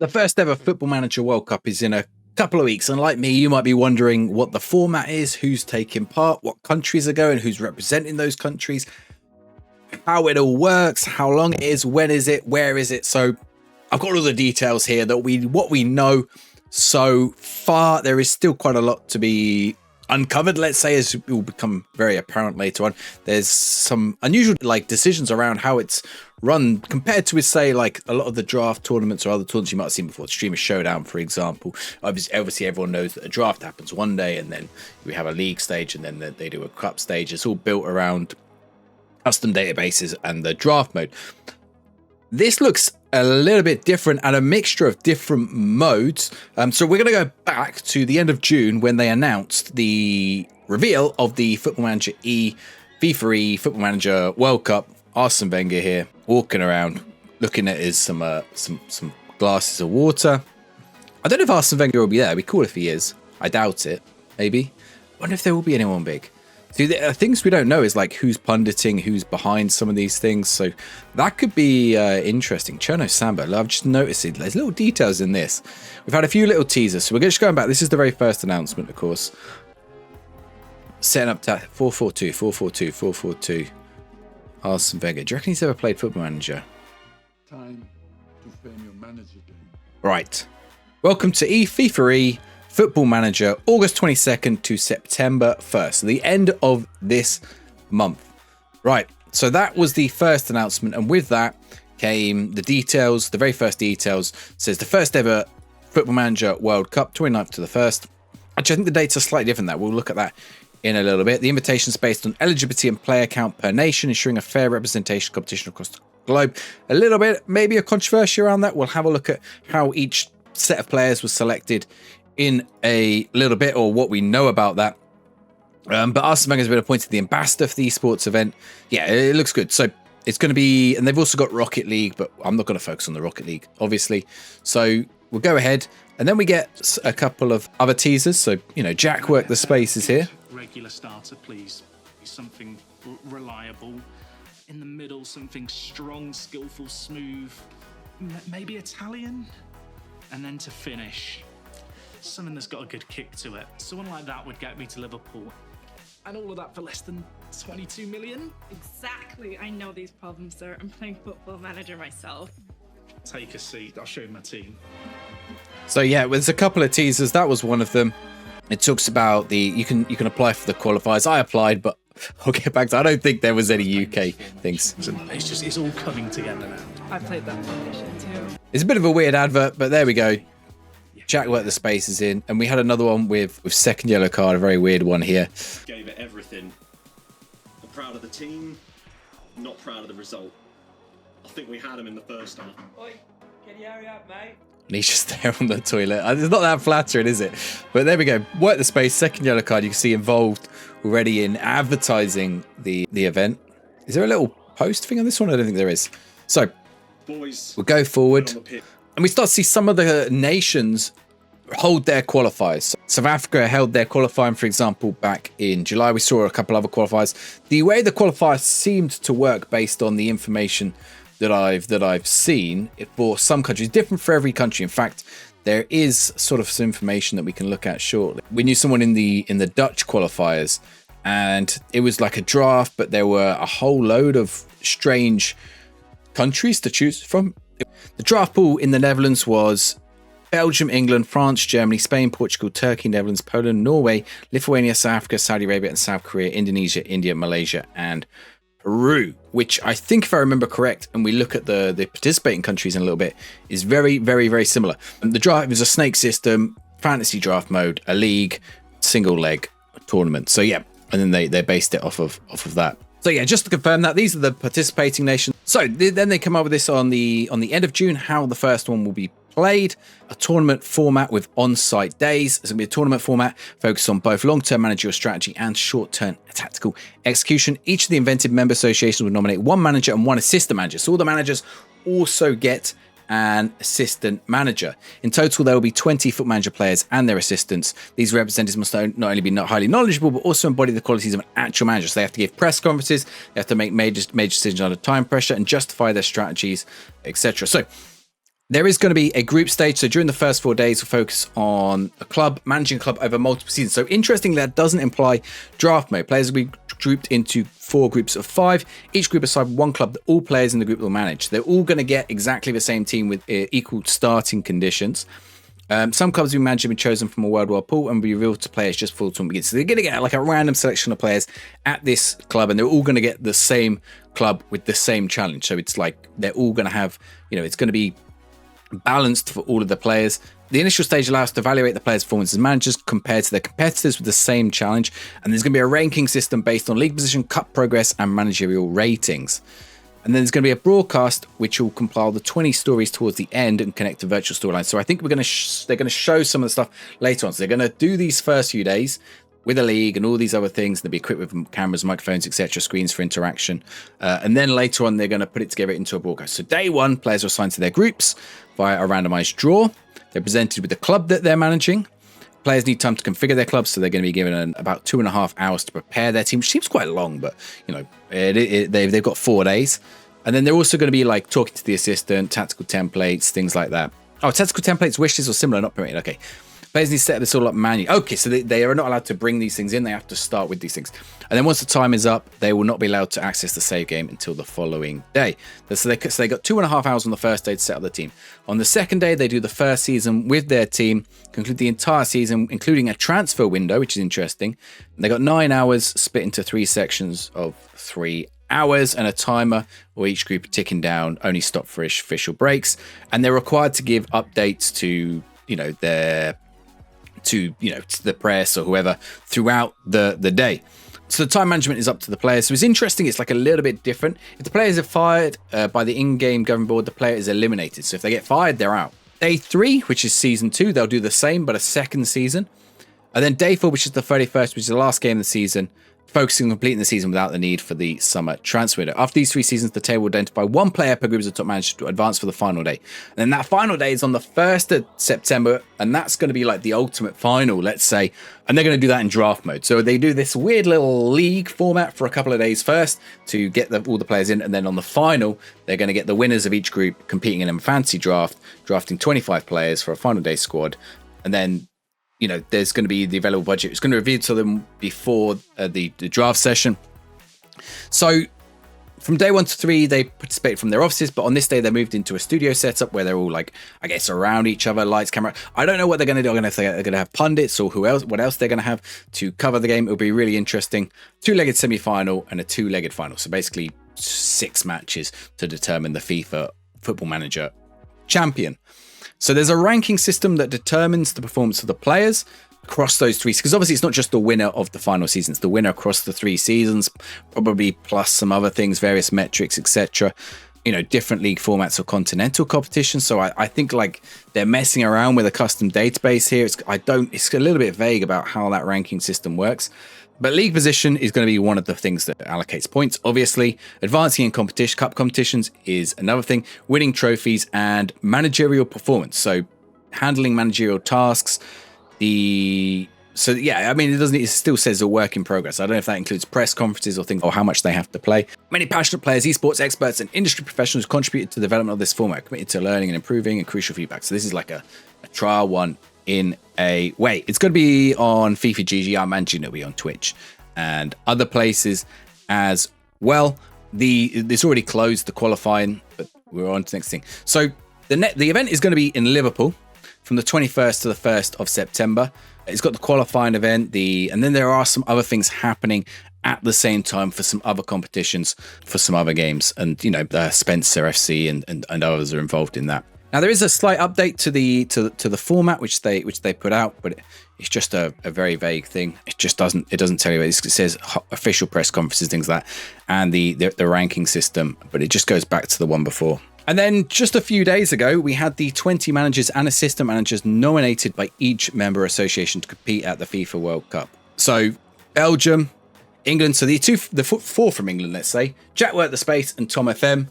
The first ever Football Manager World Cup is in a couple of weeks, and like me, you might be wondering what the format is, who's taking part, what countries are going, who's representing those countries, how it all works, how long it is, when is it, where is it. So I've got all the details here that what we know so far. There is still quite a lot to be uncovered, let's say, as it will become very apparent later on. There's some unusual decisions around how it's run compared to, say, like a lot of the draft tournaments or other tournaments you might have seen before. Streamer Showdown, for example. Obviously everyone knows that a draft happens one day, and then we have a league stage, and then they do a cup stage. It's all built around custom databases and the draft mode. This looks a little bit different and a mixture of different modes. So we're going to go back to the end of June when they announced the reveal of the Football Manager FIFAe Football Manager World Cup. Arsene Wenger here, walking around, looking at his some glasses of water. I don't know if Arsene Wenger will be there. It'd be cool if he is. I doubt it. Maybe. I wonder if there will be anyone big. See, the things we don't know is like who's punditing, who's behind some of these things. So that could be interesting. Cherno Samba, I've just noticed it. There's little details in this. We've had a few little teasers. So we're just going back. This is the very first announcement, of course. Setting up to 4-4-2, 4-4-2, 4-4-2. Arsene Wenger. Do you reckon he's ever played Football Manager? Time to frame your manager game. Right. Welcome to eFIFAe Football Manager, August 22nd to September 1st. So the end of this month. Right. So that was the first announcement. And with that came the details. The very first details says the first ever Football Manager World Cup, 29th to the 1st. Actually, I think the dates are slightly different there. We'll look at that in a little bit. The invitation is based on eligibility and player count per nation, ensuring a fair representation competition across the globe. A little bit, maybe a controversy around that. We'll have a look at how each set of players was selected in a little bit, or what we know about that. But Arsene Wenger has been appointed the ambassador for the esports event. Yeah, it looks good. So it's going to be, and they've also got Rocket League, but I'm not going to focus on the Rocket League, obviously. So we'll go ahead, and then we get a couple of other teasers. So, Jack work the spaces here. Regular starter, please. Something reliable. In the middle, something strong, skillful, smooth. Maybe Italian. And then to finish, something that's got a good kick to it. Someone like that would get me to Liverpool. And all of that for less than 22 million? Exactly. I know these problems, sir. I'm playing Football Manager myself. Take a seat. I'll show you my team. So yeah, there's a couple of teasers. That was one of them. It talks about you can apply for the qualifiers. I applied, but I'll get back to. I don't think there was any UK things. It's all coming together now. I played that competition too. It's a bit of a weird advert, but there we go. Jack worked the spaces in, and we had another one with second yellow card, a very weird one here. Gave it everything. I'm proud of the team, not proud of the result. I think we had him in the first half. Oi, can you hurry up, mate? And he's just there on the toilet. It's not that flattering, is it? But there we go. Work the space, second yellow card. You can see involved already in advertising the event. Is there a little post thing on this one? I don't think there is. So Boys, we'll go forward, and we start to see some of the nations hold their qualifiers. South Africa held their qualifying, for example, back in July. We saw a couple other qualifiers. The way the qualifiers seemed to work, based on the information that I've seen, for some countries, different for every country. In fact, there is sort of some information that we can look at shortly. We knew someone in the Dutch qualifiers, and it was like a draft, but there were a whole load of strange countries to choose from. The draft pool in the Netherlands was Belgium, England, France, Germany, Spain, Portugal, Turkey, Netherlands, Poland, Norway, Lithuania, South Africa, Saudi Arabia, and South Korea, Indonesia, India, Malaysia, and Peru, which I think, if I remember correct, and we look at the participating countries in a little bit, is very, very, very similar. The draft was a snake system, fantasy draft mode, a league, single leg tournament. So yeah, and then they based it off of that. So yeah, just to confirm that these are the participating nations. So then they come up with this on the end of June, how the first one will be played. A tournament format with on-site days. There's going to be a tournament format focused on both long-term managerial strategy and short-term tactical execution. Each of the invented member associations will nominate one manager and one assistant manager. So all the managers also get an assistant manager. In total, there will be 20 Football Manager players and their assistants. These representatives must not only be highly knowledgeable, but also embody the qualities of an actual manager. So they have to give press conferences, they have to make major decisions under time pressure and justify their strategies, etc. So There is going to be a group stage. So during the first 4 days, we'll focus on a club, managing a club over multiple seasons. So interestingly, that doesn't imply draft mode. Players will be grouped into 4 groups of 5. Each group assigned one club that all players in the group will manage. They're all going to get exactly the same team with equal starting conditions. Some clubs will be managed and chosen from a worldwide pool and be revealed to players just before the tournament begins. So they're going to get like a random selection of players at this club, and they're all going to get the same club with the same challenge. So it's like they're all going to have, it's going to be balanced for all of the players. The initial stage allows us to evaluate the players' performance as managers compared to their competitors with the same challenge, and there's going to be a ranking system based on league position, cup progress, and managerial ratings. And then there's going to be a broadcast which will compile the 20 stories towards the end and connect to virtual storylines. So I think they're going to show some of the stuff later on. So they're going to do these first few days with a league and all these other things. They'll be equipped with cameras, microphones, etc., screens for interaction. And then later on, they're going to put it together into a broadcast. So day 1, players are assigned to their groups via a randomized draw. They're presented with the club that they're managing. Players need time to configure their clubs, so they're going to be given about 2.5 hours to prepare their team, which seems quite long, but they've got 4 days. And then they're also going to be like talking to the assistant, tactical templates, things like that. Oh, tactical templates, wishes or similar, not permitted. Okay. Players need to set this all up manually. Okay, so they are not allowed to bring these things in. They have to start with these things. And then once the time is up, they will not be allowed to access the save game until the following day. So they got 2.5 hours on the first day to set up the team. On the second day, they do the first season with their team, conclude the entire season, including a transfer window, which is interesting. And they got 9 hours split into 3 sections of 3 hours and a timer, or each group ticking down, only stop for official breaks. And they're required to give updates to, to the press or whoever throughout the day. So the time management is up to the players. So it's interesting. It's like a little bit different. If the players are fired by the in-game governing board, the player is eliminated. So if they get fired, they're out. Day 3, which is season 2, they'll do the same, but a second season. And then day 4, which is the 31st, which is the last game of the season, focusing on completing the season without the need for the summer transfer window. After these 3 seasons, the table will identify 1 player per group as a top manager to advance for the final day. And then that final day is on the 1st of September, and that's going to be like the ultimate final, let's say. And they're going to do that in draft mode. So they do this weird little league format for a couple of days first to get all the players in. And then on the final, they're going to get the winners of each group competing in a fancy draft, drafting 25 players for a final day squad. And then there's going to be the available budget. It's going to be revealed to them before the draft session. So from day 1 to 3, they participate from their offices, but on this day, they moved into a studio setup where they're all around each other, lights, camera. I don't know what they're going to do. I don't know if they're going to have pundits or what else they're going to have to cover the game. It'll be really interesting. 2-legged semi-final and a 2-legged final. So basically 6 matches to determine the FIFA Football Manager champion. So there's a ranking system that determines the performance of the players across those 3, because obviously it's not just the winner of the final season, it's the winner across the 3 seasons, probably plus some other things, various metrics, etc. Different league formats or continental competitions. So I think they're messing around with a custom database here. It's a little bit vague about how that ranking system works. But league position is going to be one of the things that allocates points. Obviously, advancing in cup competitions is another thing. Winning trophies and managerial performance. So handling managerial tasks. It still says a work in progress. I don't know if that includes press conferences or things, or how much they have to play. Many passionate players, esports experts, and industry professionals contributed to the development of this format, committed to learning and improving and crucial feedback. So this is like a trial one in a way. It's going to be on FIFA GG. I imagine it'll be on Twitch and other places as well. It's already closed, the qualifying, but we're on to the next thing. So the event is going to be in Liverpool from the 21st to the 1st of September. It's got the qualifying event, and then there are some other things happening at the same time for some other competitions, for some other games, and Spencer FC and others are involved in that. Now there is a slight update to the format which they put out, but it's just a very vague thing. It doesn't tell you. It says official press conferences, things like that, and the ranking system, but it just goes back to the one before. And then just a few days ago, we had the 20 managers and assistant managers nominated by each member association to compete at the FIFA World Cup. So Belgium, England, so the 4 from England, let's say, Jack Work the Space and Tom FM.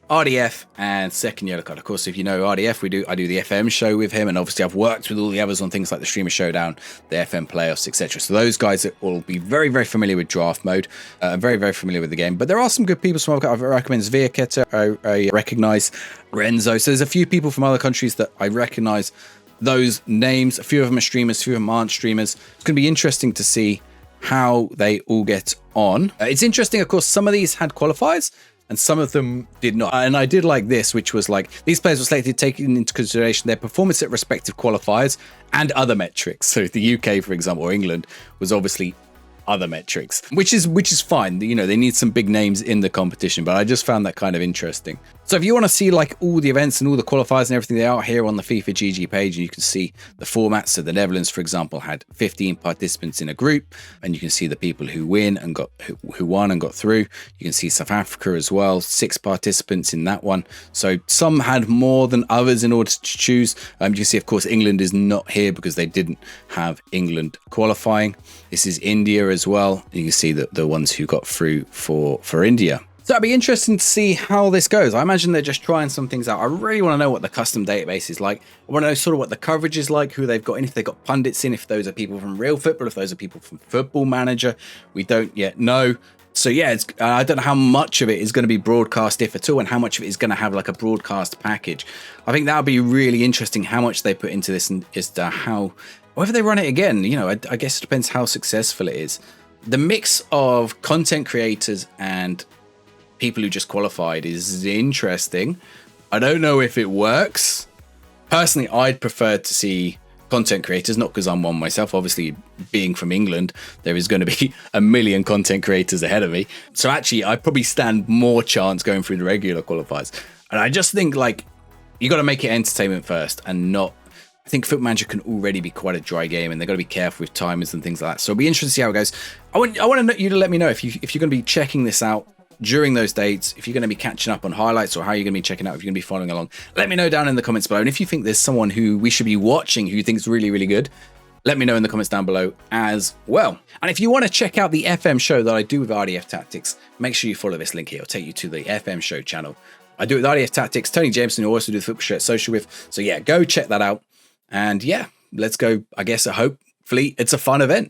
RDF and second yellow card. Of course, if you know RDF, I do the FM show with him, and obviously I've worked with all the others on things like the Streamer Showdown, the FM playoffs, etc. So those guys will be very, very familiar with draft mode, very, very familiar with the game. But there are some good people. So I recommend Zviaketa, I recognize Renzo. So there's a few people from other countries that I recognize those names. A few of them are streamers, a few of them aren't streamers. It's going to be interesting to see how they all get on. It's interesting, of course, some of these had qualifiers and some of them did not. And I did like this, which was like, these players were selected taking into consideration their performance at respective qualifiers and other metrics. So the UK, for example, or England was obviously other metrics, which is fine. You know, they need some big names in the competition, but I just found that kind of interesting. So if you want to see like all the events and all the qualifiers and everything, they are here on the FIFA GG page, and you can see the formats. So the Netherlands, for example, had 15 participants in a group, and you can see the people who win and who won and got through. You can see South Africa as well, 6 participants in that one. So some had more than others in order to choose. You can see, of course, England is not here because they didn't have England qualifying. This is India as well. You can see the ones who got through for India. So it'll be interesting to see how this goes. I imagine they're just trying some things out. I really want to know what the custom database is like. I want to know sort of what the coverage is like, who they've got in, if they've got pundits in, if those are people from Real Football, if those are people from Football Manager. We don't yet know. So yeah, I don't know how much of it is going to be broadcast, if at all, and how much of it is going to have like a broadcast package. I think that would be really interesting how much they put into this, and as to how, whether they run it again, you know, I guess it depends how successful it is. The mix of content creators and people who just qualified is interesting. I don't know if it works. Personally, I'd prefer to see content creators, not because I'm one myself. Obviously, being from England, there is going to be a million content creators ahead of me. So actually, I probably stand more chance going through the regular qualifiers. And I just think, like, you got to make it entertainment first, and not. I think Football Manager can already be quite a dry game, and they've got to be careful with timers and things like that. So it'll be interesting to see how it goes. I want you to let me know if you're going to be checking this out during those dates, if you're going to be catching up on highlights, or how you're going to be checking out, if you're going to be following along. Let me know down in the comments below. And if you think there's someone who we should be watching who you think is really, really good, let me know in the comments down below as well. And if you want to check out the FM show that I do with RDF Tactics, make sure you follow this link here. It'll take you to the FM show channel. I do it with RDF Tactics, Tony Jameson, who I also do the Football Shirt Social with. So yeah, go check that out. And yeah, let's go. I guess hopefully it's a fun event.